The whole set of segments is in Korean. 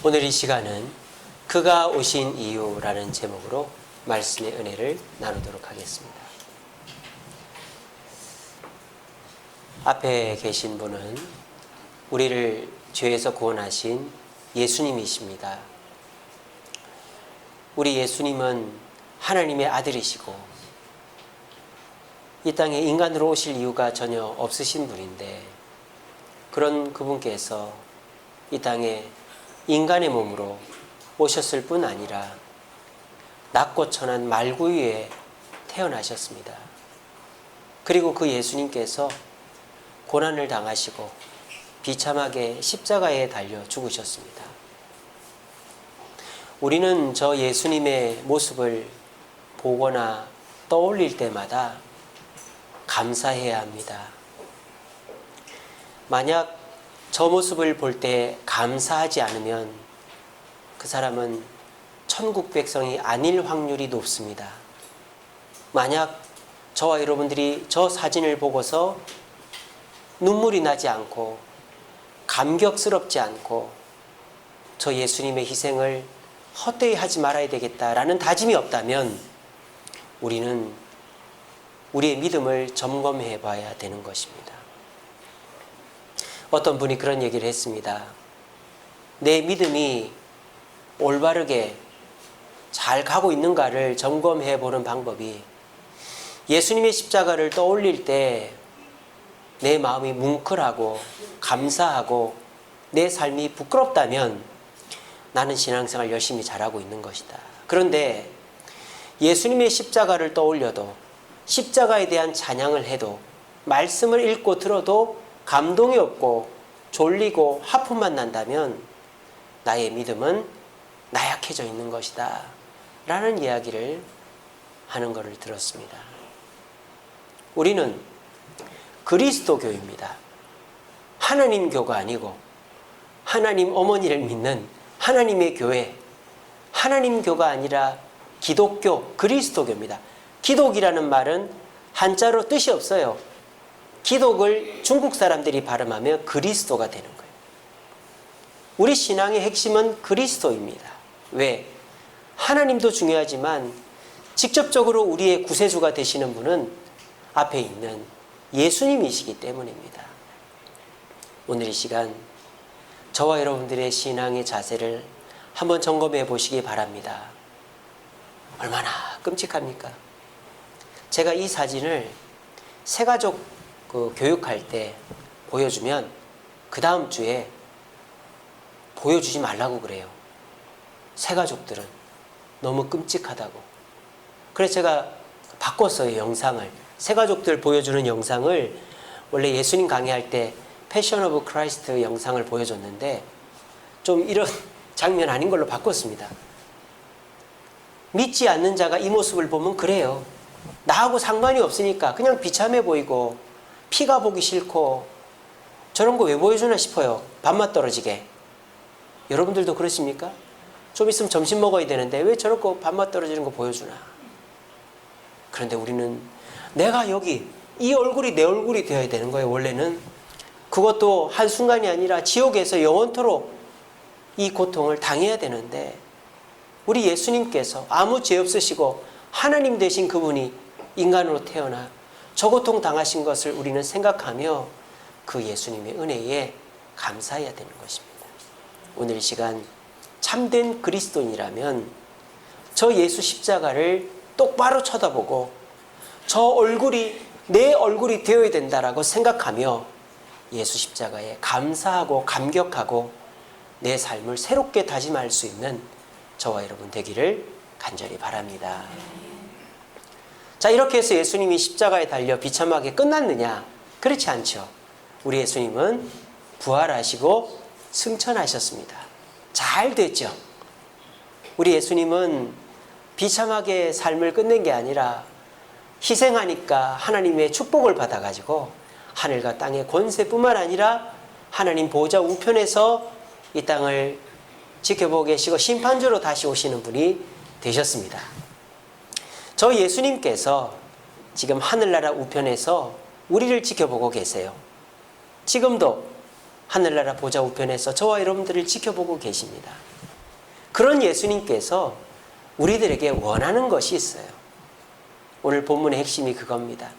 오늘 이 시간은 그가 오신 이유라는 제목으로 말씀의 은혜를 나누도록 하겠습니다. 앞에 계신 분은 우리를 죄에서 구원하신 예수님이십니다. 우리 예수님은 하나님의 아들이시고 이 땅에 인간으로 오실 이유가 전혀 없으신 분인데, 그런 그분께서 이 땅에 인간의 몸으로 오셨을 뿐 아니라 낮고 천한 말구유에 태어나셨습니다. 그리고 그 예수님께서 고난을 당하시고 비참하게 십자가에 달려 죽으셨습니다. 우리는 저 예수님의 모습을 보거나 떠올릴 때마다 감사해야 합니다. 만약 저 모습을 볼 때 감사하지 않으면 그 사람은 천국 백성이 아닐 확률이 높습니다. 만약 저와 여러분들이 저 사진을 보고서 눈물이 나지 않고 감격스럽지 않고 저 예수님의 희생을 헛되이 하지 말아야 되겠다라는 다짐이 없다면 우리는 우리의 믿음을 점검해 봐야 되는 것입니다. 어떤 분이 그런 얘기를 했습니다. 내 믿음이 올바르게 잘 가고 있는가를 점검해 보는 방법이, 예수님의 십자가를 떠올릴 때 내 마음이 뭉클하고 감사하고 내 삶이 부끄럽다면 나는 신앙생활 열심히 잘하고 있는 것이다. 그런데 예수님의 십자가를 떠올려도, 십자가에 대한 찬양을 해도, 말씀을 읽고 들어도 감동이 없고 졸리고 하품만 난다면 나의 믿음은 나약해져 있는 것이다 라는 이야기를 하는 것을 들었습니다. 우리는 그리스도교입니다. 하나님 교가 아니고 하나님 어머니를 믿는 하나님의 교회, 하나님 교가 아니라 기독교, 그리스도교입니다. 기독이라는 말은 한자로 뜻이 없어요. 기독을 중국 사람들이 발음하면 그리스도가 되는 거예요. 우리 신앙의 핵심은 그리스도입니다. 왜? 하나님도 중요하지만 직접적으로 우리의 구세주가 되시는 분은 앞에 있는 예수님이시기 때문입니다. 오늘 이 시간 저와 여러분들의 신앙의 자세를 한번 점검해 보시기 바랍니다. 얼마나 끔찍합니까? 제가 이 사진을 새가족 교육할 때 보여주면 그 다음 주에 보여주지 말라고 그래요. 새가족들은 너무 끔찍하다고. 그래서 제가 바꿨어요. 영상을. 새가족들 보여주는 영상을 원래 예수님 강의할 때 패션 오브 크라이스트 영상을 보여줬는데 좀 이런 장면 아닌 걸로 바꿨습니다. 믿지 않는 자가 이 모습을 보면 그래요. 나하고 상관이 없으니까 그냥 비참해 보이고 피가 보기 싫고 저런 거 왜 보여주나 싶어요. 밥맛 떨어지게. 여러분들도 그러십니까? 좀 있으면 점심 먹어야 되는데 왜 저런 거 밥맛 떨어지는 거 보여주나. 그런데 우리는 내가 여기 이 얼굴이 내 얼굴이 되어야 되는 거예요. 원래는. 그것도 한순간이 아니라 지옥에서 영원토록 이 고통을 당해야 되는데, 우리 예수님께서 아무 죄 없으시고 하나님 되신 그분이 인간으로 태어나 저 고통 당하신 것을 우리는 생각하며 그 예수님의 은혜에 감사해야 되는 것입니다. 오늘 이 시간 참된 그리스도인이라면 저 예수 십자가를 똑바로 쳐다보고 저 얼굴이 내 얼굴이 되어야 된다라고 생각하며 예수 십자가에 감사하고 감격하고 내 삶을 새롭게 다짐할 수 있는 저와 여러분 되기를 간절히 바랍니다. 자, 이렇게 해서 예수님이 십자가에 달려 비참하게 끝났느냐? 그렇지 않죠. 우리 예수님은 부활하시고 승천하셨습니다. 잘 됐죠. 우리 예수님은 비참하게 삶을 끝낸 게 아니라 희생하니까 하나님의 축복을 받아가지고 하늘과 땅의 권세뿐만 아니라 하나님 보좌 우편에서 이 땅을 지켜보고 계시고 심판주로 다시 오시는 분이 되셨습니다. 저 예수님께서 지금 하늘나라 우편에서 우리를 지켜보고 계세요. 지금도 하늘나라 보좌 우편에서 저와 여러분들을 지켜보고 계십니다. 그런 예수님께서 우리들에게 원하는 것이 있어요. 오늘 본문의 핵심이 그겁니다.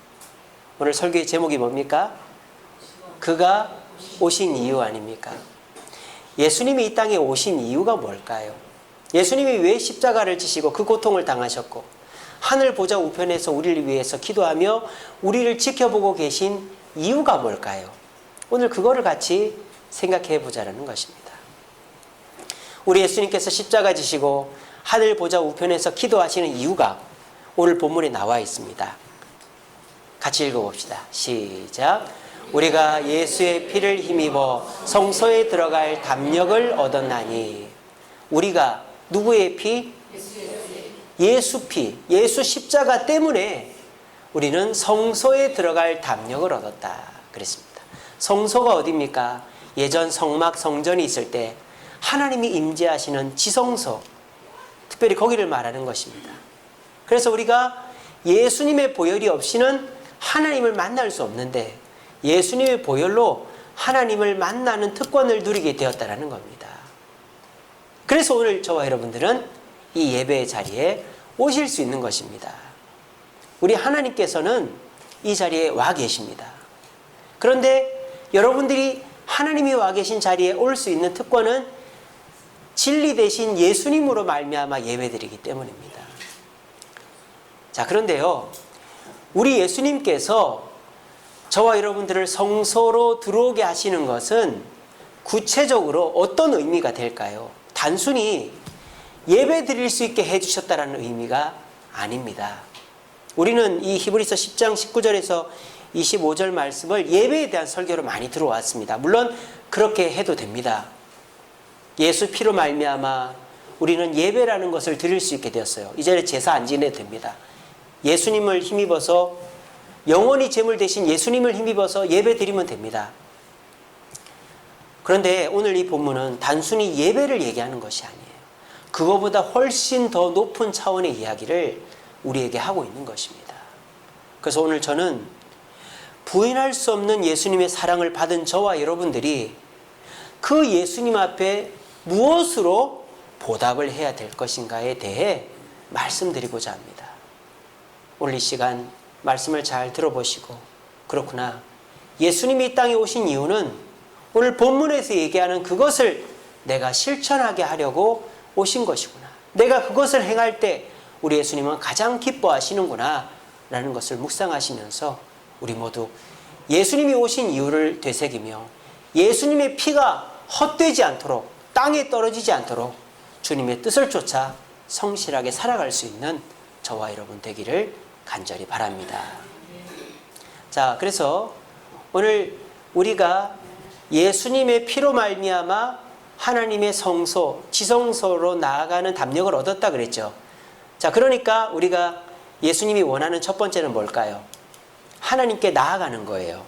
오늘 설교의 제목이 뭡니까? 그가 오신 이유 아닙니까? 예수님이 이 땅에 오신 이유가 뭘까요? 예수님이 왜 십자가를 지시고 그 고통을 당하셨고 하늘 보좌 우편에서 우리를 위해서 기도하며 우리를 지켜보고 계신 이유가 뭘까요? 오늘 그거를 같이 생각해 보자는 것입니다. 우리 예수님께서 십자가 지시고 하늘 보좌 우편에서 기도하시는 이유가 오늘 본문에 나와 있습니다. 같이 읽어봅시다. 시작. 우리가 예수의 피를 힘입어 성소에 들어갈 담력을 얻었나니. 우리가 누구의 피? 예수 피, 예수 십자가 때문에 우리는 성소에 들어갈 담력을 얻었다 그랬습니다. 성소가 어디입니까? 예전 성막 성전이 있을 때 하나님이 임재하시는 지성소, 특별히 거기를 말하는 것입니다. 그래서 우리가 예수님의 보혈이 없이는 하나님을 만날 수 없는데 예수님의 보혈로 하나님을 만나는 특권을 누리게 되었다는 겁니다. 그래서 오늘 저와 여러분들은 이 예배의 자리에 오실 수 있는 것입니다. 우리 하나님께서는 이 자리에 와 계십니다. 그런데 여러분들이 하나님이 와 계신 자리에 올 수 있는 특권은 진리 대신 예수님으로 말미암아 예배드리기 때문입니다. 자, 그런데요, 우리 예수님께서 저와 여러분들을 성소로 들어오게 하시는 것은 구체적으로 어떤 의미가 될까요? 단순히 예배 드릴 수 있게 해주셨다는 의미가 아닙니다. 우리는 이 히브리서 10장 19절에서 25절 말씀을 예배에 대한 설교로 많이 들어왔습니다. 물론 그렇게 해도 됩니다. 예수 피로 말미암아 우리는 예배라는 것을 드릴 수 있게 되었어요. 이제 제사 안 지내도 됩니다. 예수님을 힘입어서 영원히 제물 대신 예수님을 힘입어서 예배 드리면 됩니다. 그런데 오늘 이 본문은 단순히 예배를 얘기하는 것이 아니에요. 그거보다 훨씬 더 높은 차원의 이야기를 우리에게 하고 있는 것입니다. 그래서 오늘 저는 부인할 수 없는 예수님의 사랑을 받은 저와 여러분들이 그 예수님 앞에 무엇으로 보답을 해야 될 것인가에 대해 말씀드리고자 합니다. 오늘 이 시간 말씀을 잘 들어보시고, 그렇구나, 예수님이 이 땅에 오신 이유는 오늘 본문에서 얘기하는 그것을 내가 실천하게 하려고 오신 것이구나, 내가 그것을 행할 때 우리 예수님은 가장 기뻐하시는구나 라는 것을 묵상하시면서 우리 모두 예수님이 오신 이유를 되새기며 예수님의 피가 헛되지 않도록, 땅에 떨어지지 않도록 주님의 뜻을 쫓아 성실하게 살아갈 수 있는 저와 여러분 되기를 간절히 바랍니다. 자, 그래서 오늘 우리가 예수님의 피로 말미암아 하나님의 성소, 지성소로 나아가는 담력을 얻었다 그랬죠. 자, 그러니까 우리가 예수님이 원하는 첫 번째는 뭘까요? 하나님께 나아가는 거예요.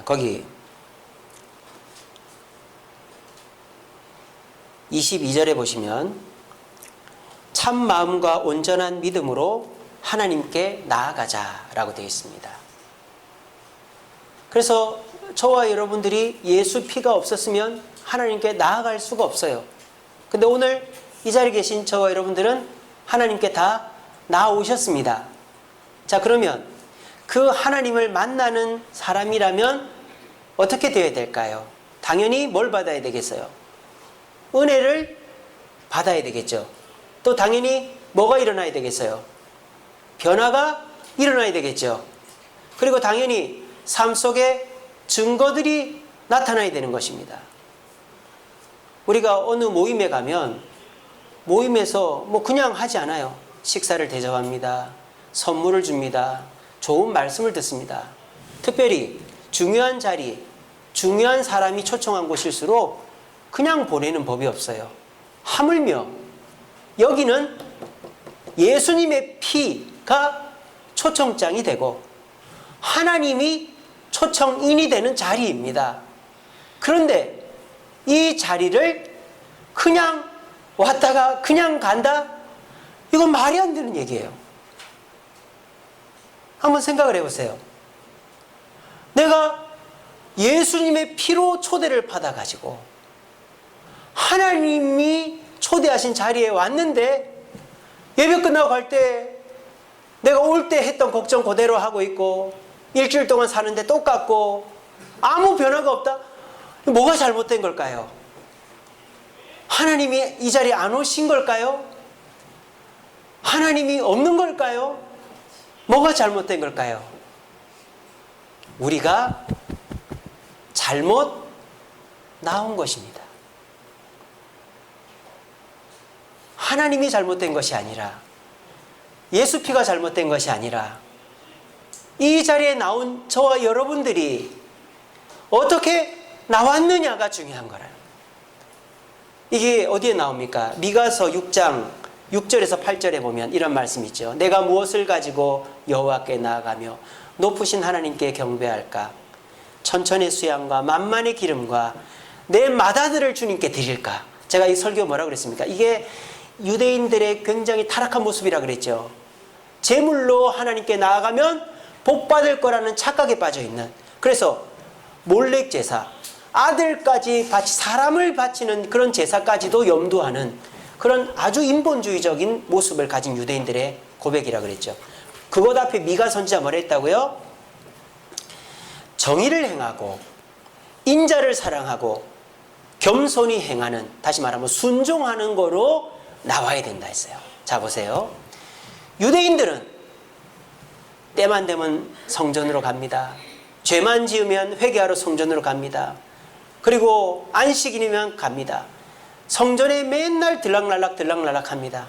거기 22절에 보시면 참 마음과 온전한 믿음으로 하나님께 나아가자라고 되어 있습니다. 그래서 저와 여러분들이 예수 피가 없었으면 하나님께 나아갈 수가 없어요. 근데 오늘 이 자리에 계신 저와 여러분들은 하나님께 다 나아오셨습니다. 자, 그러면 그 하나님을 만나는 사람이라면 어떻게 되어야 될까요? 당연히 뭘 받아야 되겠어요? 은혜를 받아야 되겠죠. 또 당연히 뭐가 일어나야 되겠어요? 변화가 일어나야 되겠죠. 그리고 당연히 삶 속에 증거들이 나타나야 되는 것입니다. 우리가 어느 모임에 가면 모임에서 그냥 하지 않아요. 식사를 대접합니다. 선물을 줍니다. 좋은 말씀을 듣습니다. 특별히 중요한 자리, 중요한 사람이 초청한 곳일수록 그냥 보내는 법이 없어요. 하물며 여기는 예수님의 피가 초청장이 되고 하나님이 초청인이 되는 자리입니다. 그런데 이 자리를 그냥 왔다가 그냥 간다? 이건 말이 안 되는 얘기예요. 한번 생각을 해보세요. 내가 예수님의 피로 초대를 받아가지고 하나님이 초대하신 자리에 왔는데 예배 끝나고 갈 때 내가 올 때 했던 걱정 그대로 하고 있고 일주일 동안 사는데 똑같고 아무 변화가 없다? 뭐가 잘못된 걸까요? 하나님이 이 자리에 안 오신 걸까요? 하나님이 없는 걸까요? 뭐가 잘못된 걸까요? 우리가 잘못 나온 것입니다. 하나님이 잘못된 것이 아니라 예수 피가 잘못된 것이 아니라 이 자리에 나온 저와 여러분들이 어떻게 나왔느냐가 중요한 거라요. 이게 어디에 나옵니까? 미가서 6장 6절에서 8절에 보면 이런 말씀이 있죠. 내가 무엇을 가지고 여호와께 나아가며 높으신 하나님께 경배할까? 천천의 수양과 만만의 기름과 내 맏아들을 주님께 드릴까? 제가 이 설교 뭐라고 그랬습니까? 이게 유대인들의 굉장히 타락한 모습이라 그랬죠. 제물로 하나님께 나아가면 복받을 거라는 착각에 빠져있는, 그래서 몰렉 제사, 아들까지 사람을 바치는 그런 제사까지도 염두하는 그런 아주 인본주의적인 모습을 가진 유대인들의 고백이라 그랬죠. 그것 앞에 미가 선지자 뭐라 했다고요? 정의를 행하고 인자를 사랑하고 겸손히 행하는, 다시 말하면 순종하는 거로 나와야 된다 했어요. 자 보세요. 유대인들은 때만 되면 성전으로 갑니다. 죄만 지으면 회개하러 성전으로 갑니다. 그리고 안식일이면 갑니다. 성전에 맨날 들락날락 합니다.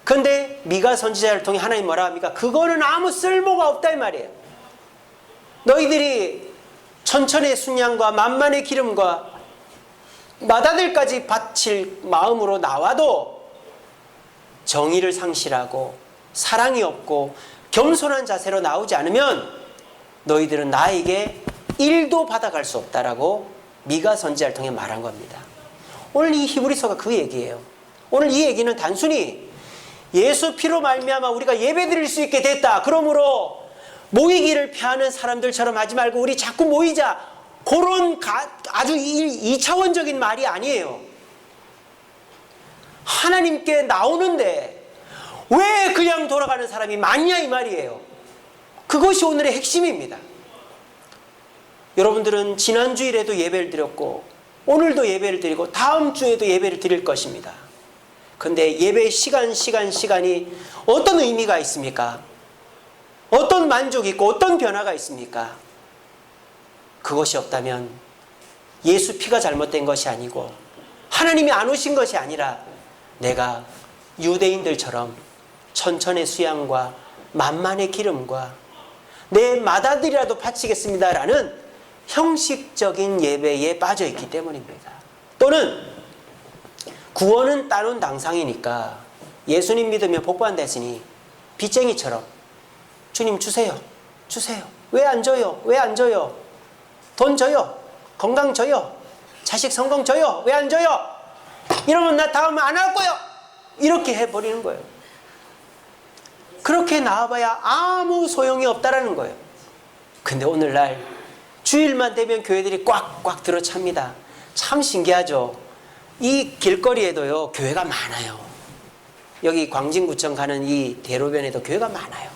그런데 미가 선지자를 통해 하나님 뭐라 합니까? 그거는 아무 쓸모가 없다 이 말이에요. 너희들이 천천의 순양과 만만의 기름과 맏아들까지 바칠 마음으로 나와도 정의를 상실하고 사랑이 없고 겸손한 자세로 나오지 않으면 너희들은 나에게 1도 받아갈 수 없다라고 미가 선지자를 통해 말한 겁니다. 오늘 이 히브리서가 그 얘기예요. 오늘 이 얘기는 단순히 예수 피로 말미암아 우리가 예배드릴 수 있게 됐다, 그러므로 모이기를 피하는 사람들처럼 하지 말고 우리 자꾸 모이자, 그런 아주 2차원적인 말이 아니에요. 하나님께 나오는데 왜 그냥 돌아가는 사람이 많냐 이 말이에요. 그것이 오늘의 핵심입니다. 여러분들은 지난 주일에도 예배를 드렸고 오늘도 예배를 드리고 다음 주에도 예배를 드릴 것입니다. 그런데 예배의 시간이 어떤 의미가 있습니까? 어떤 만족이 있고 어떤 변화가 있습니까? 그것이 없다면 예수 피가 잘못된 것이 아니고 하나님이 안 오신 것이 아니라 내가 유대인들처럼 천천의 수양과 만만의 기름과 내 맏아들이라도 바치겠습니다라는 형식적인 예배에 빠져있기 때문입니다. 또는 구원은 따놓은 당상이니까 예수님 믿으면 복받는다 했으니 빚쟁이처럼 주님 주세요. 왜 안 줘요? 왜 안 줘요? 돈 줘요. 건강 줘요. 자식 성공 줘요. 왜 안 줘요? 이러면 나 다음에 안 할 거요. 이렇게 해버리는 거예요. 그렇게 나와봐야 아무 소용이 없다라는 거예요. 근데 오늘날 주일만 되면 교회들이 꽉꽉 들어찹니다. 참 신기하죠. 이 길거리에도요 교회가 많아요. 여기 광진구청 가는 이 대로변에도 교회가 많아요.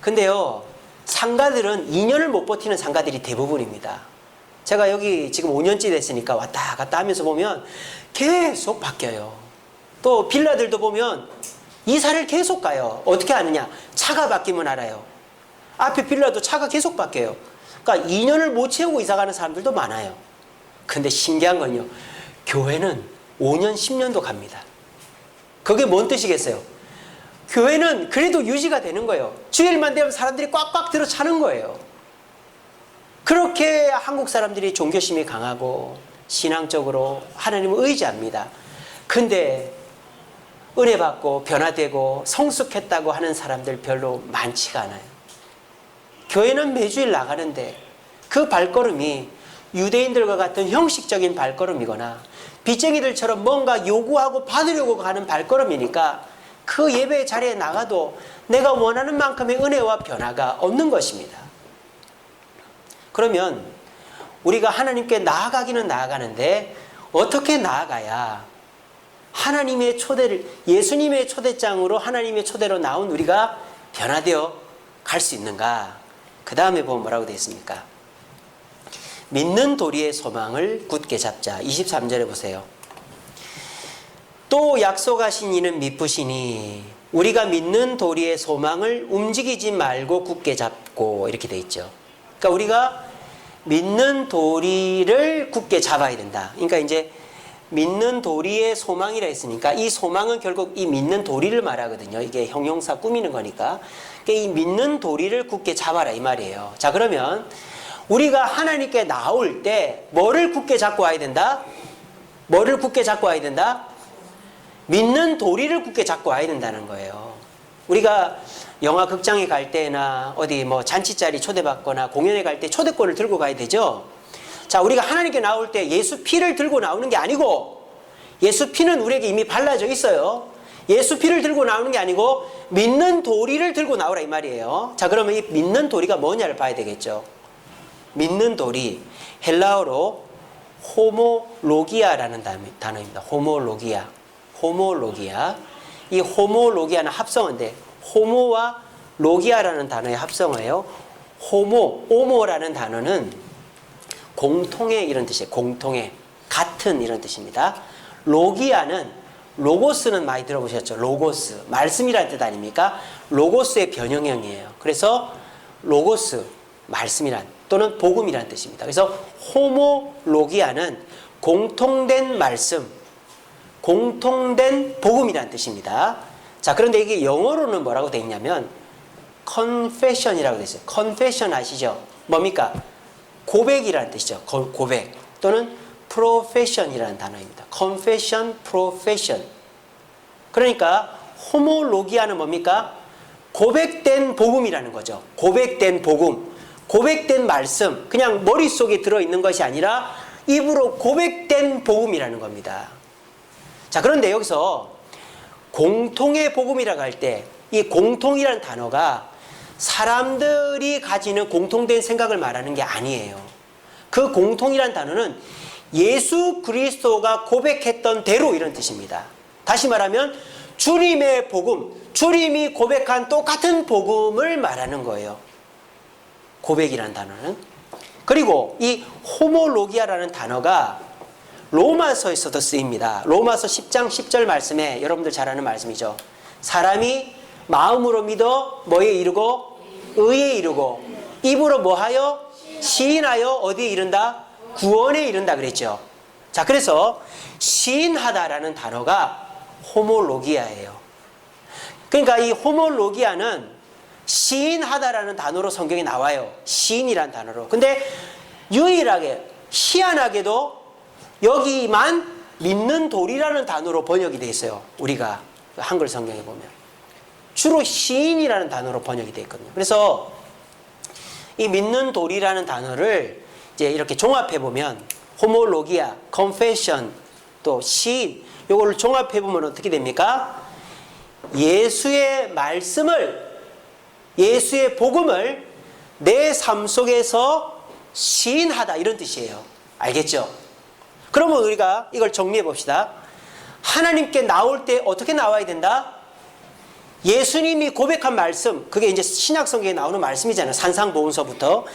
근데요 상가들은 2년을 못 버티는 상가들이 대부분입니다. 제가 여기 지금 5년째 됐으니까 왔다 갔다 하면서 보면 계속 바뀌어요. 또 빌라들도 보면 이사를 계속 가요. 어떻게 아느냐? 차가 바뀌면 알아요. 앞에 빌라도 차가 계속 바뀌어요. 그러니까 2년을 못 채우고 이사 가는 사람들도 많아요. 근데 신기한 건요, 교회는 5년 10년도 갑니다. 그게 뭔 뜻이겠어요? 교회는 그래도 유지가 되는 거예요. 주일만 되면 사람들이 꽉꽉 들어 차는 거예요. 그렇게 한국 사람들이 종교심이 강하고 신앙적으로 하나님을 의지합니다. 근데 은혜 받고 변화되고 성숙했다고 하는 사람들 별로 많지가 않아요. 교회는 매주일 나가는데 그 발걸음이 유대인들과 같은 형식적인 발걸음이거나 빚쟁이들처럼 뭔가 요구하고 받으려고 가는 발걸음이니까 그 예배 자리에 나가도 내가 원하는 만큼의 은혜와 변화가 없는 것입니다. 그러면 우리가 하나님께 나아가기는 나아가는데 어떻게 나아가야 하나님의 초대를, 예수님의 초대장으로 하나님의 초대로 나온 우리가 변화되어 갈 수 있는가? 그 다음에 보면 뭐라고 되어 있습니까? 믿는 도리의 소망을 굳게 잡자. 23절에 보세요. 또 약속하신 이는 미쁘시니 우리가 믿는 도리의 소망을 움직이지 말고 굳게 잡고, 이렇게 되어 있죠. 그러니까 우리가 믿는 도리를 굳게 잡아야 된다. 그러니까 이제 믿는 도리의 소망이라 했으니까 이 소망은 결국 이 믿는 도리를 말하거든요. 이게 형용사 꾸미는 거니까. 그러니까 이 믿는 도리를 굳게 잡아라 이 말이에요. 자, 그러면 우리가 하나님께 나올 때 뭐를 굳게 잡고 와야 된다? 뭐를 굳게 잡고 와야 된다? 믿는 도리를 굳게 잡고 와야 된다는 거예요. 우리가 영화 극장에 갈 때나 어디 뭐 잔치자리 초대받거나 공연에 갈 때 초대권을 들고 가야 되죠. 자, 우리가 하나님께 나올 때 예수 피를 들고 나오는 게 아니고, 예수 피는 우리에게 이미 발라져 있어요. 예수 피를 들고 나오는 게 아니고 믿는 도리를 들고 나오라 이 말이에요. 자, 그러면 이 믿는 도리가 뭐냐를 봐야 되겠죠. 믿는 도리, 헬라어로 호모로기아라는 단어입니다. 호모로기아. 이 호모로기아는 합성어인데 호모와 로기아라는 단어의 합성어예요. 오모라는 단어는 공통의 이런 뜻이에요. 공통의, 같은 이런 뜻입니다. 로기아는, 로고스는 많이 들어보셨죠? 로고스, 말씀이라는 뜻 아닙니까? 로고스의 변형형이에요. 그래서 로고스, 말씀이란, 또는 복음이라는 뜻입니다. 그래서 호모로기아는 공통된 말씀, 공통된 복음이라는 뜻입니다. 자, 그런데 이게 영어로는 뭐라고 되어 있냐면 confession이라고 되어 있어요. confession 아시죠? 뭡니까? 고백이라는 뜻이죠. 고백, 또는 profession이라는 단어입니다. confession, profession. 그러니까 호모로기아는 뭡니까? 고백된 복음이라는 거죠. 고백된 복음, 고백된 말씀, 그냥 머릿속에 들어있는 것이 아니라 입으로 고백된 복음이라는 겁니다. 자, 그런데 여기서 공통의 복음이라고 할 때 이 공통이라는 단어가 사람들이 가지는 공통된 생각을 말하는 게 아니에요. 그 공통이라는 단어는 예수 그리스도가 고백했던 대로 이런 뜻입니다. 다시 말하면 주님의 복음, 주님이 고백한 똑같은 복음을 말하는 거예요. 고백이라는 단어는. 그리고 이 호모로기아라는 단어가 로마서에서도 쓰입니다. 로마서 10장 10절 말씀에, 여러분들 잘 아는 말씀이죠. 사람이 마음으로 믿어 뭐에 이르고? 의에 이르고, 입으로 뭐하여? 시인하여 어디에 이른다? 구원에 이른다 그랬죠. 자, 그래서 시인하다라는 단어가 호모로기아예요. 그러니까 이 호모로기아는 시인하다라는 단어로 성경에 나와요. 시인이라는 단어로. 근데 유일하게, 희한하게도 여기만 믿는 도리라는 단어로 번역이 되어 있어요. 우리가 한글 성경에 보면 주로 시인이라는 단어로 번역이 되어 있거든요. 그래서 이 믿는 도리라는 단어를 이제 이렇게 종합해 보면 호모로기아, confession, 또 시인, 요거를 종합해 보면 어떻게 됩니까? 예수의 말씀을, 예수의 복음을 내 삶 속에서 시인하다, 이런 뜻이에요. 알겠죠? 그러면 우리가 이걸 정리해 봅시다. 하나님께 나올 때 어떻게 나와야 된다? 예수님이 고백한 말씀, 그게 이제 신약 성경에 나오는 말씀이잖아요. 산상보훈서부터.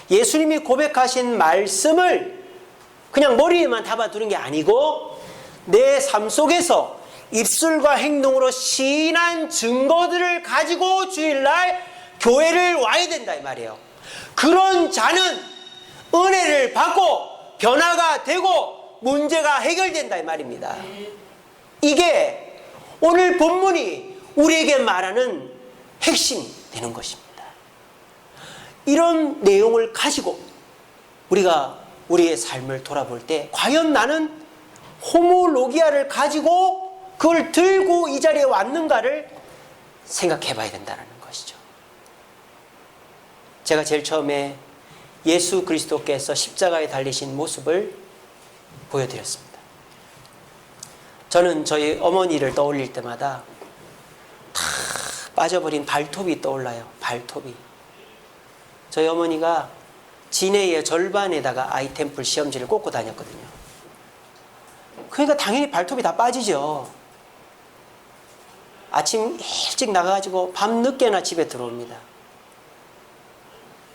예수님이 고백하신 말씀을 그냥 머리에만 담아두는 게 아니고 내 삶 속에서 입술과 행동으로 시인한 증거들을 가지고 주일날 교회를 와야 된다 이 말이에요. 그런 자는 은혜를 받고 변화가 되고 문제가 해결된다 이 말입니다. 이게 오늘 본문이 우리에게 말하는 핵심이 되는 것입니다. 이런 내용을 가지고 우리가 우리의 삶을 돌아볼 때 과연 나는 호모로기아를 가지고 그걸 들고 이 자리에 왔는가를 생각해 봐야 된다는 것이죠. 제가 제일 처음에 예수 그리스도께서 십자가에 달리신 모습을 보여드렸습니다. 저는 저희 어머니를 떠올릴 때마다 다 빠져버린 발톱이 떠올라요. 발톱이. 저희 어머니가 진해의 절반에다가 아이템플 시험지를 꽂고 다녔거든요. 그러니까 당연히 발톱이 다 빠지죠. 아침 일찍 나가가지고 밤 늦게나 집에 들어옵니다.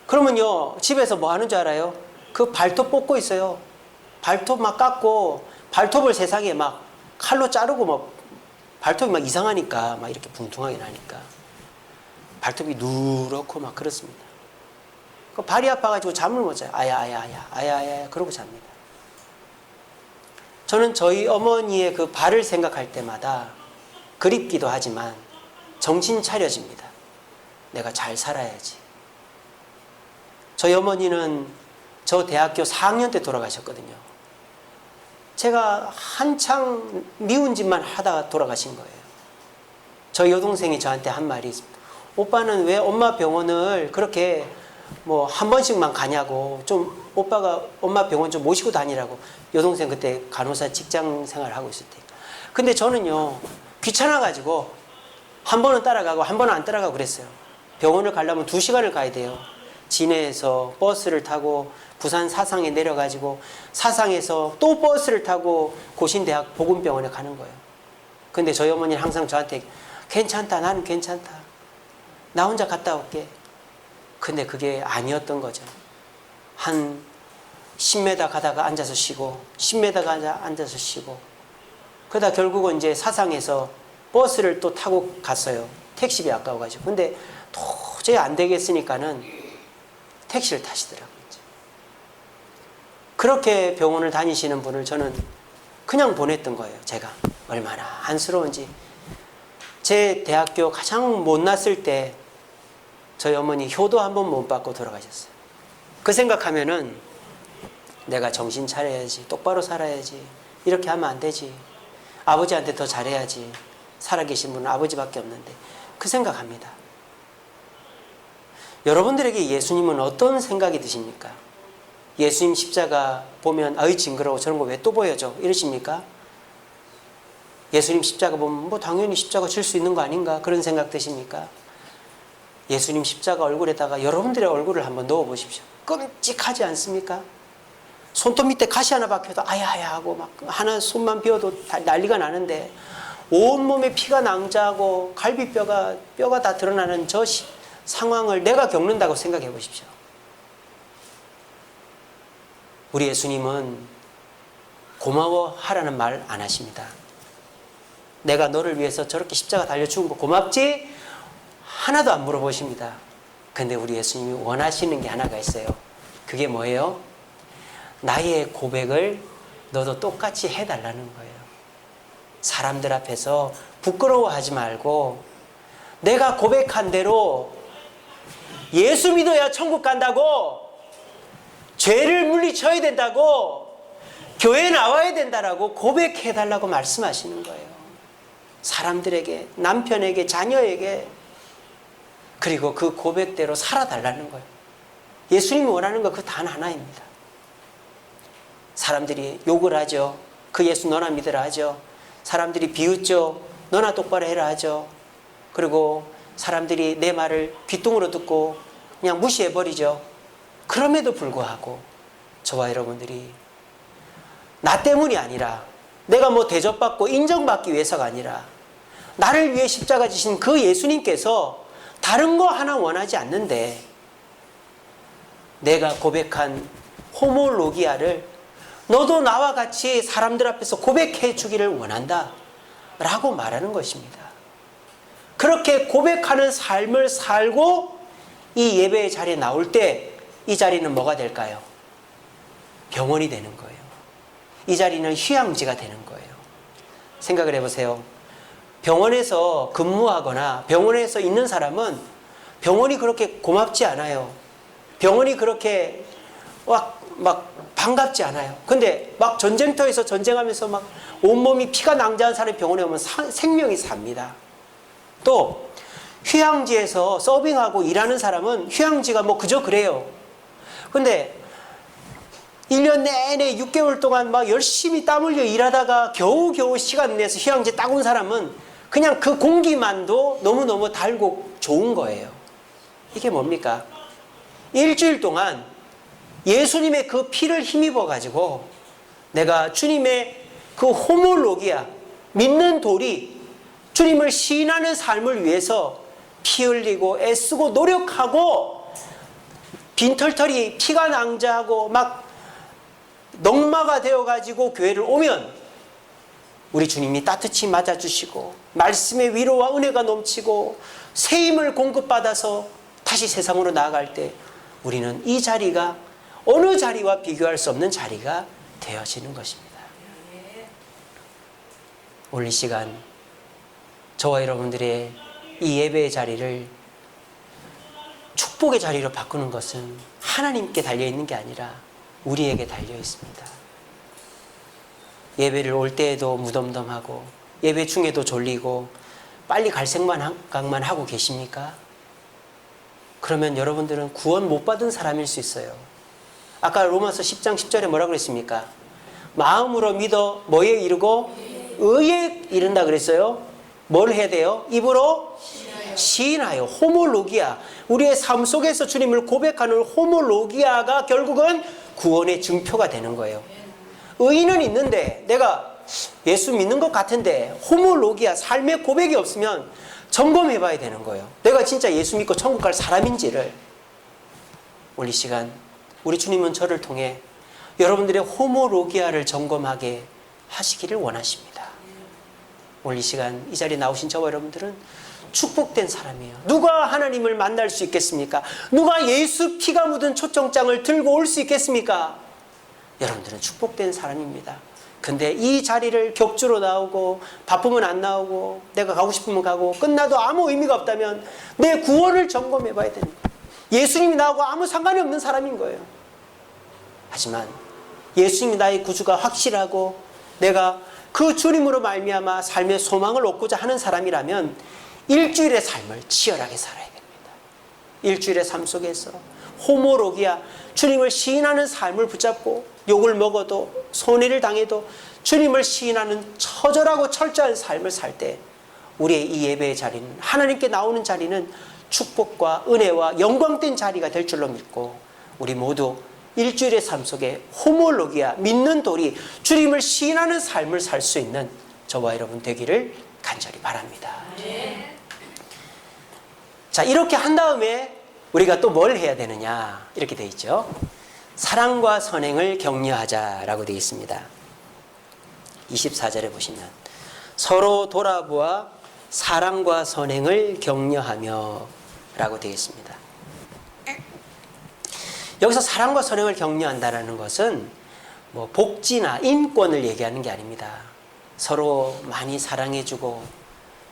그러면요, 집에서 뭐 하는 줄 알아요? 그 발톱 뽑고 있어요. 발톱 막 깎고, 발톱을 세상에 막 칼로 자르고 뭐, 발톱이 막 이상하니까, 막 이렇게 붕퉁하게 나니까. 발톱이 누렇고 막 그렇습니다. 그 발이 아파가지고 잠을 못 자요. 아야, 그러고 잡니다. 저는 저희 어머니의 그 발을 생각할 때마다 그립기도 하지만 정신 차려집니다. 내가 잘 살아야지. 저희 어머니는 저 대학교 4학년 때 돌아가셨거든요. 제가 한창 미운 짓만 하다가 돌아가신 거예요. 저희 여동생이 저한테 한 말이 있습니다. 오빠는 왜 엄마 병원을 그렇게 뭐 한 번씩만 가냐고, 좀 오빠가 엄마 병원 좀 모시고 다니라고. 여동생 그때 간호사 직장 생활을 하고 있을 때. 근데 저는요, 귀찮아가지고 한 번은 따라가고 한 번은 안 따라가고 그랬어요. 병원을 가려면 2시간을 가야 돼요. 진해에서 버스를 타고 부산 사상에 내려가지고 사상에서 또 버스를 타고 고신대학 보건병원에 가는 거예요. 근데 저희 어머니는 항상 저한테 괜찮다, 나는 괜찮다, 나 혼자 갔다 올게. 근데 그게 아니었던 거죠. 한 10m 가다가 앉아서 쉬고 10m 가다가 앉아서 쉬고, 그러다 결국은 이제 사상에서 버스를 또 타고 갔어요. 택시비 아까워가지고. 근데 도저히 안 되겠으니까는 택시를 타시더라고요. 그렇게 병원을 다니시는 분을 저는 그냥 보냈던 거예요. 제가 얼마나 안쓰러운지. 제 대학교 가장 못났을 때 저희 어머니 효도 한 번 못 받고 돌아가셨어요. 그 생각하면은 내가 정신 차려야지, 똑바로 살아야지, 이렇게 하면 안 되지, 아버지한테 더 잘해야지, 살아계신 분은 아버지밖에 없는데, 그 생각합니다. 여러분들에게 예수님은 어떤 생각이 드십니까? 예수님 십자가 보면 아이 징그러워, 저런 거 왜 또 보여줘, 이러십니까? 예수님 십자가 보면 뭐 당연히 십자가 질 수 있는 거 아닌가, 그런 생각 드십니까? 예수님 십자가 얼굴에다가 여러분들의 얼굴을 한번 넣어 보십시오. 끔찍하지 않습니까? 손톱 밑에 가시 하나 박혀도 아야야 하고 막 하나 손만 비워도 난리가 나는데, 온몸에 피가 낭자하고 갈비뼈가 다 드러나는 저 상황을 내가 겪는다고 생각해 보십시오. 우리 예수님은 고마워하라는 말 안 하십니다. 내가 너를 위해서 저렇게 십자가 달려 죽은 거 고맙지? 하나도 안 물어보십니다. 근데 우리 예수님이 원하시는 게 하나가 있어요. 그게 뭐예요? 나의 고백을 너도 똑같이 해달라는 거예요. 사람들 앞에서 부끄러워하지 말고 내가 고백한 대로 예수 믿어야 천국 간다고, 죄를 물리쳐야 된다고, 교회 나와야 된다라고 고백해달라고 말씀하시는 거예요. 사람들에게, 남편에게, 자녀에게. 그리고 그 고백대로 살아달라는 거예요. 예수님이 원하는 거 그 단 하나입니다. 사람들이 욕을 하죠. 그 예수 너나 믿으라 하죠. 사람들이 비웃죠. 너나 똑바로 해라 하죠. 그리고 사람들이 내 말을 귓등으로 듣고 그냥 무시해버리죠. 그럼에도 불구하고 저와 여러분들이 나 때문이 아니라, 내가 뭐 대접받고 인정받기 위해서가 아니라, 나를 위해 십자가 지신 그 예수님께서 다른 거 하나 원하지 않는데, 내가 고백한 호모로기아를 너도 나와 같이 사람들 앞에서 고백해 주기를 원한다 라고 말하는 것입니다. 그렇게 고백하는 삶을 살고 이 예배의 자리에 나올 때 이 자리는 뭐가 될까요? 병원이 되는 거예요. 이 자리는 휴양지가 되는 거예요. 생각을 해보세요. 병원에서 근무하거나 병원에서 있는 사람은 병원이 그렇게 고맙지 않아요. 병원이 그렇게 막 반갑지 않아요. 근데 막 전쟁터에서 전쟁하면서 막 온몸이 피가 낭자한 사람이 병원에 오면 생명이 삽니다. 또 휴양지에서 서빙하고 일하는 사람은 휴양지가 뭐 그저 그래요. 근데 1년 내내 6개월 동안 막 열심히 땀 흘려 일하다가 겨우겨우 시간 내서 휴양지 딱 온 사람은 그냥 그 공기만도 너무너무 달고 좋은 거예요. 이게 뭡니까? 일주일 동안 예수님의 그 피를 힘입어 가지고 내가 주님의 그 호몰로기아, 믿는 돌이 주님을 시인하는 삶을 위해서 피 흘리고 애쓰고 노력하고 빈털털이 피가 낭자하고 막 넉마가 되어가지고 교회를 오면 우리 주님이 따뜻히 맞아주시고 말씀의 위로와 은혜가 넘치고 새 힘을 공급받아서 다시 세상으로 나아갈 때 우리는 이 자리가 어느 자리와 비교할 수 없는 자리가 되어지는 것입니다. 오늘 이 시간 저와 여러분들의 이 예배의 자리를 축복의 자리로 바꾸는 것은 하나님께 달려있는 게 아니라 우리에게 달려있습니다. 예배를 올 때에도 무덤덤하고 예배 중에도 졸리고 빨리 갈 생각만 하고 계십니까? 그러면 여러분들은 구원 못 받은 사람일 수 있어요. 아까 로마서 10장 10절에 뭐라 그랬습니까? 마음으로 믿어 뭐에 이르고 의에 이른다 그랬어요. 뭘 해야 돼요? 입으로 시인하여. 호몰로기아, 우리의 삶 속에서 주님을 고백하는 호몰로기아가 결국은 구원의 증표가 되는 거예요. 의인은 있는데 내가 예수 믿는 것 같은데 호몰로기아, 삶의 고백이 없으면 점검해 봐야 되는 거예요. 내가 진짜 예수 믿고 천국 갈 사람인지를. 오늘 이 시간 우리 주님은 저를 통해 여러분들의 호몰로기아를 점검하게 하시기를 원하십니다. 오늘 이 시간 이 자리에 나오신 저와 여러분들은 축복된 사람이에요. 누가 하나님을 만날 수 있겠습니까? 누가 예수 피가 묻은 초청장을 들고 올 수 있겠습니까? 여러분들은 축복된 사람입니다. 근데 이 자리를 격주로 나오고 바쁘면 안 나오고 내가 가고 싶으면 가고 끝나도 아무 의미가 없다면 내 구원을 점검해 봐야 되는 거예요. 예수님이 나하고 아무 상관이 없는 사람인 거예요. 하지만 예수님이 나의 구주가 확실하고 내가 그 주님으로 말미암아 삶의 소망을 얻고자 하는 사람이라면 일주일의 삶을 치열하게 살아야 됩니다. 일주일의 삶 속에서 호모로기아, 주님을 시인하는 삶을 붙잡고 욕을 먹어도 손해를 당해도 주님을 시인하는 처절하고 철저한 삶을 살 때 우리의 이 예배의 자리는, 하나님께 나오는 자리는 축복과 은혜와 영광된 자리가 될 줄로 믿고 우리 모두 일주일의 삶 속에 호몰로기아, 믿는 돌이 주님을 시인하는 삶을 살 수 있는 저와 여러분 되기를 간절히 바랍니다. 자, 이렇게 한 다음에 우리가 또 뭘 해야 되느냐 이렇게 되어 있죠. 사랑과 선행을 격려하자라고 되어 있습니다. 24절에 보시면 서로 돌아보아 사랑과 선행을 격려하며 라고 되어 있습니다. 여기서 사랑과 선행을 격려한다는 것은 뭐 복지나 인권을 얘기하는 게 아닙니다. 서로 많이 사랑해주고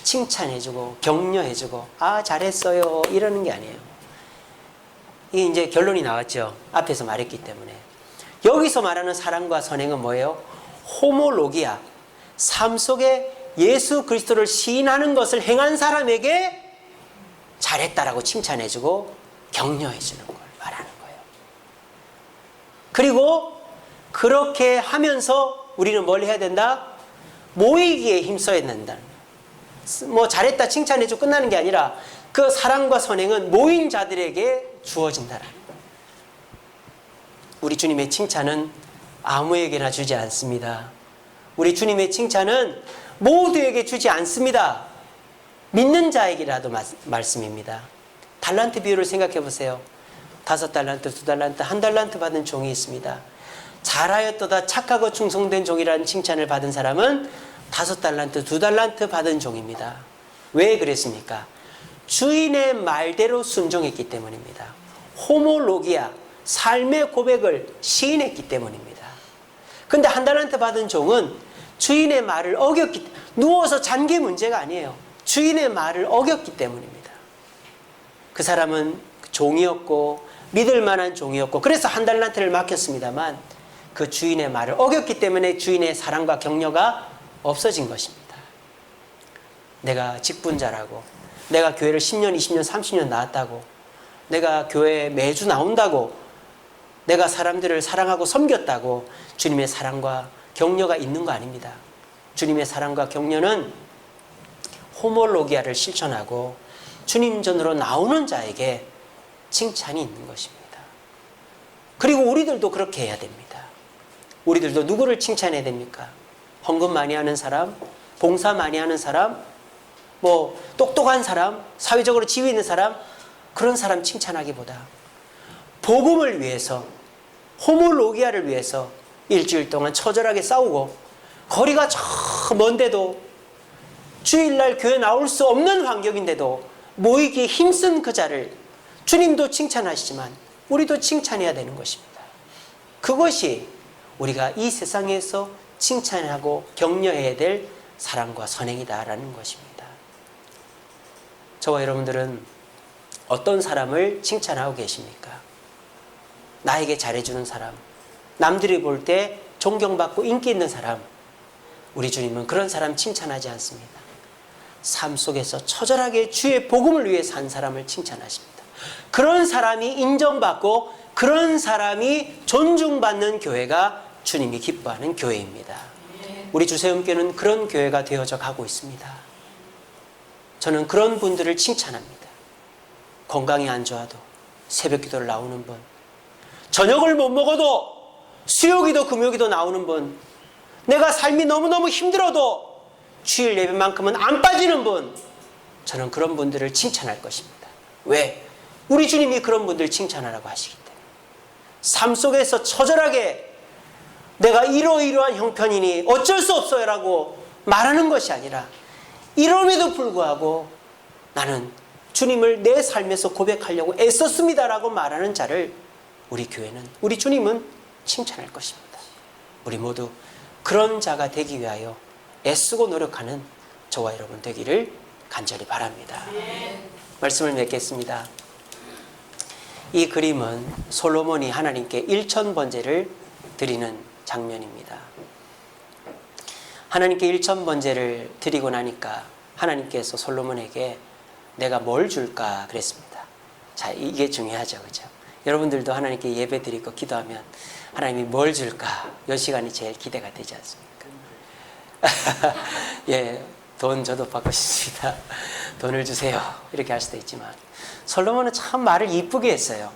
칭찬해주고 격려해주고 아 잘했어요 이러는 게 아니에요. 이게 이제 결론이 나왔죠. 앞에서 말했기 때문에. 여기서 말하는 사랑과 선행은 뭐예요? 호몰로기아, 삶 속에 예수 그리스도를 시인하는 것을 행한 사람에게 잘했다라고 칭찬해주고 격려해주는 걸 말하는 거예요. 그리고 그렇게 하면서 우리는 뭘 해야 된다? 모이기에 힘써야 된다. 뭐 잘했다 칭찬해주고 끝나는 게 아니라 그 사랑과 선행은 모인 자들에게 주어진다라는 거예요. 우리 주님의 칭찬은 아무에게나 주지 않습니다. 우리 주님의 칭찬은 모두에게 주지 않습니다. 믿는 자에게라도 말씀입니다. 달란트 비유를 생각해 보세요. 5달란트, 2달란트, 1달란트 받은 종이 있습니다. 잘하였도다 착하고 충성된 종이라는 칭찬을 받은 사람은 5달란트, 2달란트 받은 종입니다. 왜 그랬습니까? 주인의 말대로 순종했기 때문입니다. 호몰로기아, 삶의 고백을 시인했기 때문입니다. 근데 1달란트 받은 종은 주인의 말을 어겼기 때문에, 누워서 잔 게 문제가 아니에요. 주인의 말을 어겼기 때문입니다. 그 사람은 종이었고 믿을 만한 종이었고 그래서 1달란트를 맡겼습니다만 그 주인의 말을 어겼기 때문에 주인의 사랑과 격려가 없어진 것입니다. 내가 직분자라고, 내가 교회를 10년, 20년, 30년 나왔다고, 내가 교회에 매주 나온다고, 내가 사람들을 사랑하고 섬겼다고 주님의 사랑과 격려가 있는 거 아닙니다. 주님의 사랑과 격려는 호몰로기아를 실천하고 주님 전으로 나오는 자에게 칭찬이 있는 것입니다. 그리고 우리들도 그렇게 해야 됩니다. 우리들도 누구를 칭찬해야 됩니까? 헌금 많이 하는 사람, 봉사 많이 하는 사람, 뭐 똑똑한 사람, 사회적으로 지위 있는 사람, 그런 사람 칭찬하기보다 복음을 위해서, 호몰로기아를 위해서 일주일 동안 처절하게 싸우고 거리가 저 먼데도 주일날 교회 나올 수 없는 환경인데도 모이기에 힘쓴 그 자를 주님도 칭찬하시지만 우리도 칭찬해야 되는 것입니다. 그것이 우리가 이 세상에서 칭찬하고 격려해야 될 사랑과 선행이다라는 것입니다. 저와 여러분들은 어떤 사람을 칭찬하고 계십니까? 나에게 잘해주는 사람, 남들이 볼 때 존경받고 인기 있는 사람, 우리 주님은 그런 사람 칭찬하지 않습니다. 삶 속에서 처절하게 주의 복음을 위해 산 사람을 칭찬하십니다. 그런 사람이 인정받고 그런 사람이 존중받는 교회가 주님이 기뻐하는 교회입니다. 우리 주세움교회는 그런 교회가 되어져 가고 있습니다. 저는 그런 분들을 칭찬합니다. 건강이 안 좋아도 새벽 기도를 나오는 분, 저녁을 못 먹어도 수요기도 금요기도 나오는 분, 내가 삶이 너무너무 힘들어도 주일 예배만큼은 안 빠지는 분, 저는 그런 분들을 칭찬할 것입니다. 왜? 우리 주님이 그런 분들 칭찬하라고 하시기 때문에. 삶 속에서 처절하게 내가 이러이러한 형편이니 어쩔 수 없어요 라고 말하는 것이 아니라 이럼에도 불구하고 나는 주님을 내 삶에서 고백하려고 애썼습니다 라고 말하는 자를 우리 교회는, 우리 주님은 칭찬할 것입니다. 우리 모두 그런 자가 되기 위하여 애쓰고 노력하는 저와 여러분 되기를 간절히 바랍니다. 말씀을 맺겠습니다. 이 그림은 솔로몬이 하나님께 1000번제를 드리는 장면입니다. 하나님께 1000번제를 드리고 나니까 하나님께서 솔로몬에게 내가 뭘 줄까 그랬습니다. 자, 이게 중요하죠. 그죠? 여러분들도 하나님께 예배 드리고 기도하면 하나님이 뭘 줄까? 이 시간이 제일 기대가 되지 않습니까? 예, 돈 저도 받고 싶습니다. 돈을 주세요. 이렇게 할 수도 있지만 솔로몬은 참 말을 이쁘게 했어요.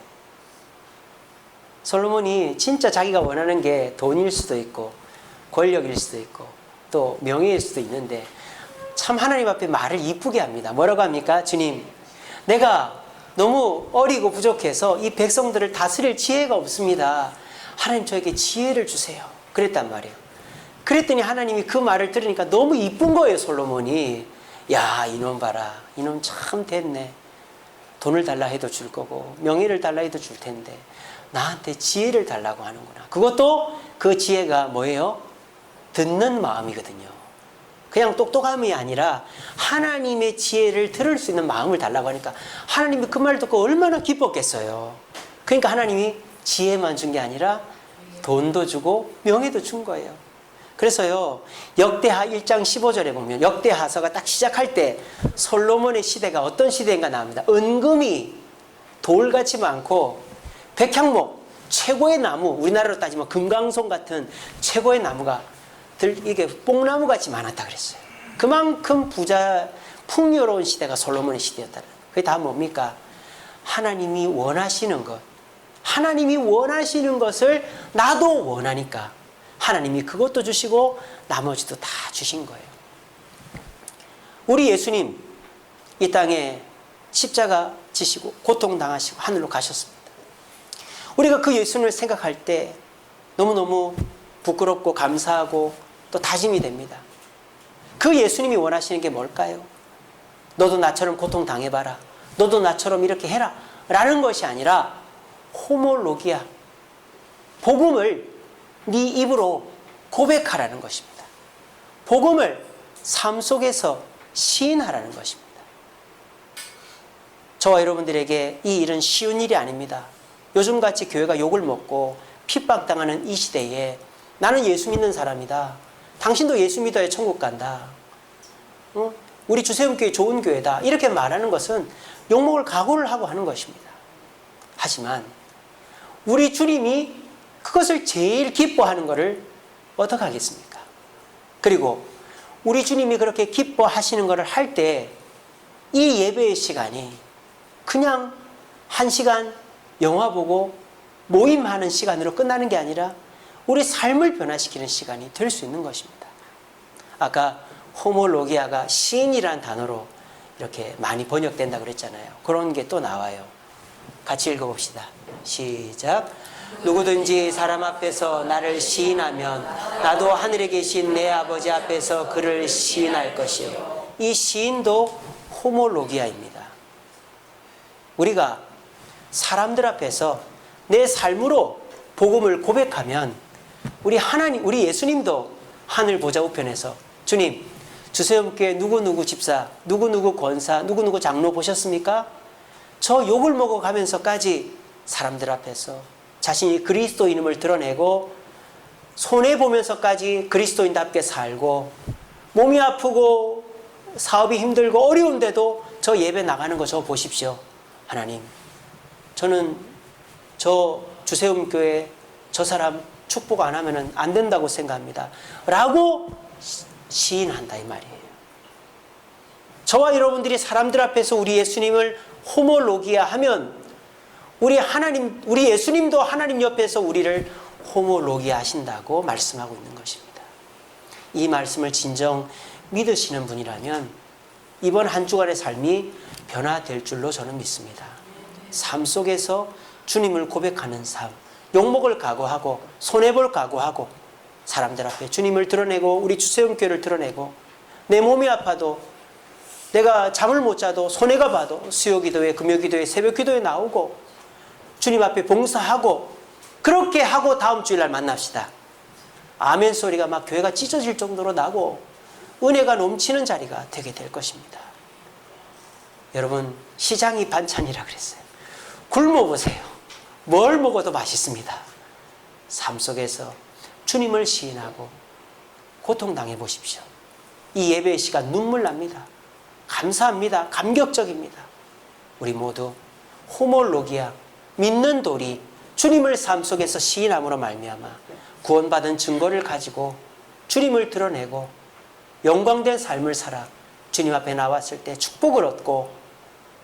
솔로몬이 진짜 자기가 원하는 게 돈일 수도 있고 권력일 수도 있고 또 명예일 수도 있는데 참 하나님 앞에 말을 이쁘게 합니다. 뭐라고 합니까? 주님, 내가 너무 어리고 부족해서 이 백성들을 다스릴 지혜가 없습니다. 하나님 저에게 지혜를 주세요. 그랬단 말이에요. 그랬더니 하나님이 그 말을 들으니까 너무 이쁜 거예요. 솔로몬이. 야, 이놈 봐라. 이놈 참 됐네. 돈을 달라 해도 줄 거고 명예를 달라 해도 줄 텐데 나한테 지혜를 달라고 하는구나. 그것도 그 지혜가 뭐예요? 듣는 마음이거든요. 그냥 똑똑함이 아니라 하나님의 지혜를 들을 수 있는 마음을 달라고 하니까 하나님이 그 말을 듣고 얼마나 기뻤겠어요. 그러니까 하나님이 지혜만 준 게 아니라 돈도 주고 명예도 준 거예요. 그래서요, 역대하 1장 15절에 보면 역대하서가 딱 시작할 때 솔로몬의 시대가 어떤 시대인가 나옵니다. 은금이 돌같이 많고 백향목, 최고의 나무, 우리나라로 따지면 금강송 같은 최고의 나무가 이게 뽕나무같이 많았다 그랬어요. 그만큼 풍요로운 시대가 솔로몬의 시대였다는. 그게 다 뭡니까? 하나님이 원하시는 것, 하나님이 원하시는 것을 나도 원하니까 하나님이 그것도 주시고 나머지도 다 주신 거예요. 우리 예수님 이 땅에 십자가 지시고 고통당하시고 하늘로 가셨습니다. 우리가 그 예수님을 생각할 때 너무너무 부끄럽고 감사하고 또 다짐이 됩니다. 그 예수님이 원하시는 게 뭘까요? 너도 나처럼 고통당해봐라. 너도 나처럼 이렇게 해라. 라는 것이 아니라 호몰로기아, 복음을 네 입으로 고백하라는 것입니다. 복음을 삶 속에서 시인하라는 것입니다. 저와 여러분들에게 이 일은 쉬운 일이 아닙니다. 요즘같이 교회가 욕을 먹고 핍박당하는 이 시대에 나는 예수 믿는 사람이다. 당신도 예수 믿어야 천국 간다. 우리 주세움교회 좋은 교회다. 이렇게 말하는 것은 욕먹을 각오를 하고 하는 것입니다. 하지만 우리 주님이 그것을 제일 기뻐하는 것을 어떻게 하겠습니까? 그리고 우리 주님이 그렇게 기뻐하시는 것을 할 때 이 예배의 시간이 그냥 1시간 영화 보고 모임하는 시간으로 끝나는 게 아니라 우리 삶을 변화시키는 시간이 될 수 있는 것입니다. 아까 호몰로기아가 시인이라는 단어로 이렇게 많이 번역된다 그랬잖아요. 그런 게 또 나와요. 같이 읽어봅시다. 시작. 누구든지 사람 앞에서 나를 시인하면 나도 하늘에 계신 내 아버지 앞에서 그를 시인할 것이요. 이 시인도 호몰로기아입니다. 우리가 사람들 앞에서 내 삶으로 복음을 고백하면 우리 하나님, 우리 예수님도 하늘 보좌 우편에서 주님, 주세움교회 누구누구 집사, 누구누구 권사, 누구누구 장로 보셨습니까? 저 욕을 먹어가면서까지 사람들 앞에서 자신이 그리스도인임을 드러내고 손해보면서까지 그리스도인답게 살고 몸이 아프고 사업이 힘들고 어려운데도 저 예배 나가는 거 저 보십시오. 하나님, 저는 저 주세움교회 저 사람 축복 안 하면 안 된다고 생각합니다. 라고 시인한다 이 말이에요. 저와 여러분들이 사람들 앞에서 우리 예수님을 호몰로기아 하면 우리 하나님, 우리 예수님도 하나님 옆에서 우리를 호몰로기아 하신다고 말씀하고 있는 것입니다. 이 말씀을 진정 믿으시는 분이라면 이번 한 주간의 삶이 변화될 줄로 저는 믿습니다. 삶 속에서 주님을 고백하는 삶, 욕먹을 각오하고 손해볼 각오하고 사람들 앞에 주님을 드러내고 우리 주세움교회를 드러내고 내 몸이 아파도 내가 잠을 못 자도 손해가 봐도 수요기도회, 금요기도회, 새벽기도회 나오고 주님 앞에 봉사하고 그렇게 하고 다음 주일날 만납시다. 아멘 소리가 막 교회가 찢어질 정도로 나고 은혜가 넘치는 자리가 되게 될 것입니다. 여러분, 시장이 반찬이라 그랬어요. 굶어보세요. 뭘 먹어도 맛있습니다. 삶 속에서 주님을 시인하고 고통당해 보십시오. 이 예배의 시간 눈물 납니다. 감사합니다. 감격적입니다. 우리 모두 호몰로기아, 믿는 도리, 주님을 삶 속에서 시인함으로 말미암아 구원받은 증거를 가지고 주님을 드러내고 영광된 삶을 살아 주님 앞에 나왔을 때 축복을 얻고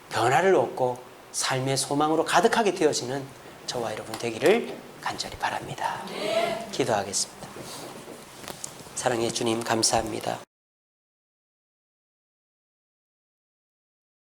변화를 얻고 삶의 소망으로 가득하게 되어지는 저와 여러분 되기를 간절히 바랍니다. 기도하겠습니다. 사랑의 주님 감사합니다.